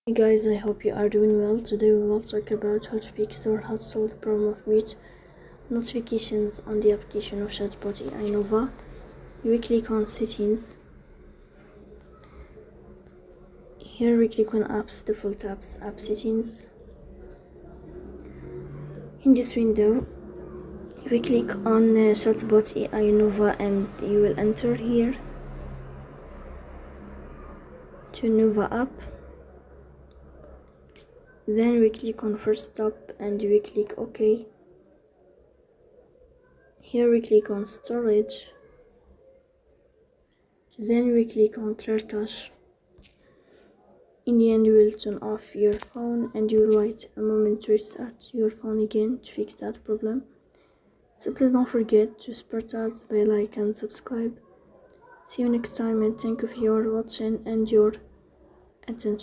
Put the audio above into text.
Hey guys, I hope you are doing well. Today we will talk about how to fix or how to solve the problem of mute notifications on the application of Chatbot AI Nova. We click on settings. Here we click on apps, default apps, app settings. In this window we click on Chatbot AI Nova and you will enter here to Nova app. Then we click on first stop and we click OK. Here we click on storage. Then we click on clear cache. In the end, you will turn off your phone and you will wait a moment to restart your phone again to fix that problem. So please don't forget to support us by like and subscribe. See you next time and thank you for your watching and your attention.